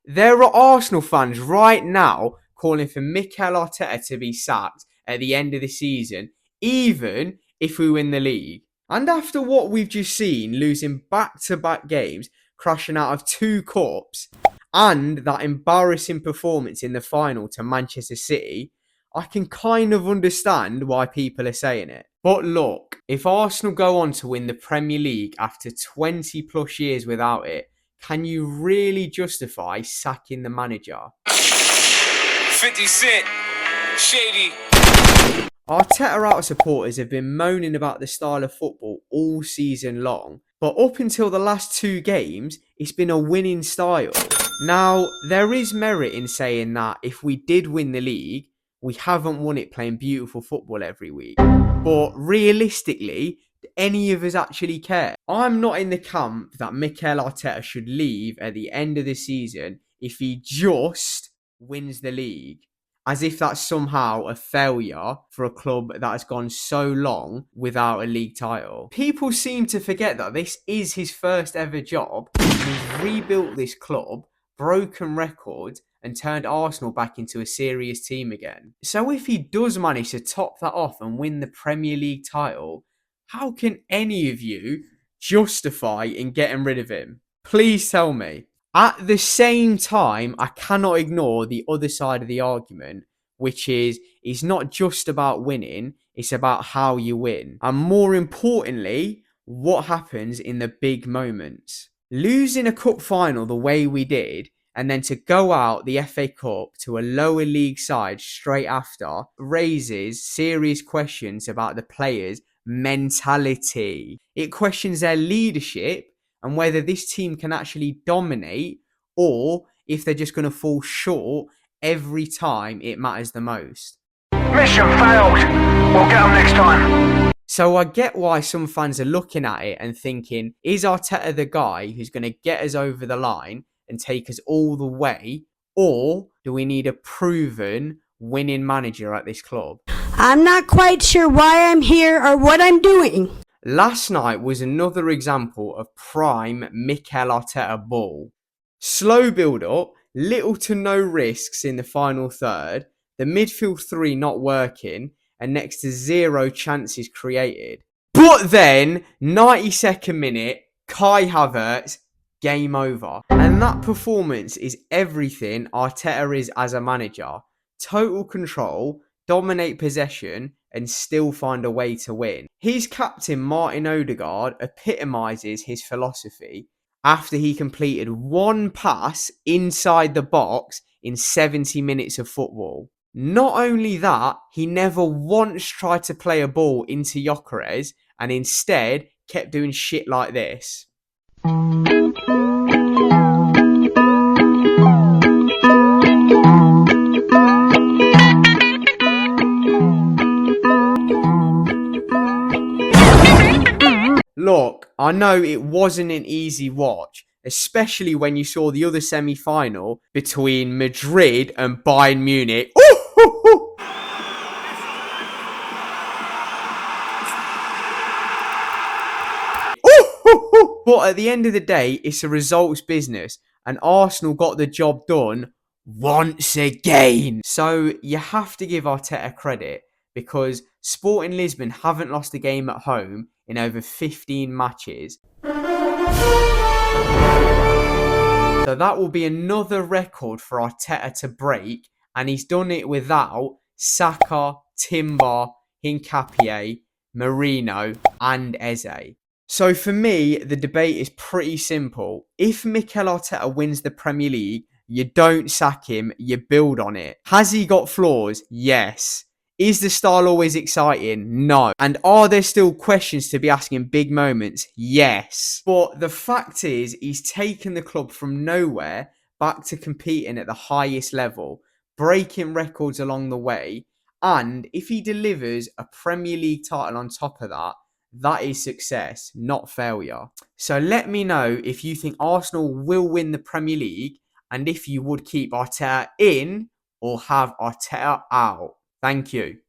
There are Arsenal fans right now calling for Mikel Arteta to be sacked at the end of the season, even if we win the league. And after what we've just seen, losing back-to-back games, crashing out of 2 cups, and that embarrassing performance in the final to Manchester City, I can kind of understand why people are saying it. But look, if Arsenal go on to win the Premier League after 20 plus years without it, can you really justify sacking the manager? 50 Cent, Shady. Arteta out supporters have been moaning about the style of football all season long, but up until the last 2 games, it's been a winning style. Now, there is merit in saying that if we did win the league, we haven't won it playing beautiful football every week. But realistically, do any of us actually care? I'm not in the camp that Mikel Arteta should leave at the end of the season if he just wins the league, as if that's somehow a failure for a club that has gone so long without a league title. People seem to forget that this is his first ever job, and he's rebuilt this club, broken records, and turned Arsenal back into a serious team again. So if he does manage to top that off and win the Premier League title, how can any of you justify in getting rid of him? Please tell me. At the same time, I cannot ignore the other side of the argument, which is it's not just about winning, it's about how you win. And more importantly, what happens in the big moments. Losing a cup final the way we did, and then to go out the FA Cup to a lower league side straight after, raises serious questions about the players' mentality. It questions their leadership and whether this team can actually dominate, or if they're just going to fall short every time it matters the most. Mission failed. We'll get them next time. So I get why some fans are looking at it and thinking, is Arteta the guy who's going to get us over the line and take us all the way, or do we need a proven winning manager at this club? I'm not quite sure why I'm here or what I'm doing. Last night was another example of prime Mikel Arteta ball. Slow build-up, little to no risks in the final third, the midfield 3 not working, and next to 0 chances created. But then, 92nd minute, Kai Havertz, game over. And that performance is everything Arteta is as a manager. Total control, dominate possession, and still find a way to win. His captain Martin Odegaard epitomises his philosophy after he completed 1 pass inside the box in 70 minutes of football. Not only that, he never once tried to play a ball into Gyökeres and instead kept doing shit like this. Look, I know it wasn't an easy watch, especially when you saw the other semi-final between Madrid and Bayern Munich. But at the end of the day, it's a results business, and Arsenal got the job done once again. So you have to give Arteta credit, because Sporting Lisbon haven't lost a game at home in over 15 matches. So that will be another record for Arteta to break, and he's done it without Saka, Timber, Hincapié, Marino and Eze. So for me, the debate is pretty simple. If Mikel Arteta wins the Premier League, you don't sack him, you build on it. Has he got flaws? Yes. Is the style always exciting? No. And are there still questions to be asking in big moments? Yes. But the fact is, he's taken the club from nowhere back to competing at the highest level, breaking records along the way. And if he delivers a Premier League title on top of that, that is success, not failure. So let me know if you think Arsenal will win the Premier League, and if you would keep Arteta in or have Arteta out. Thank you.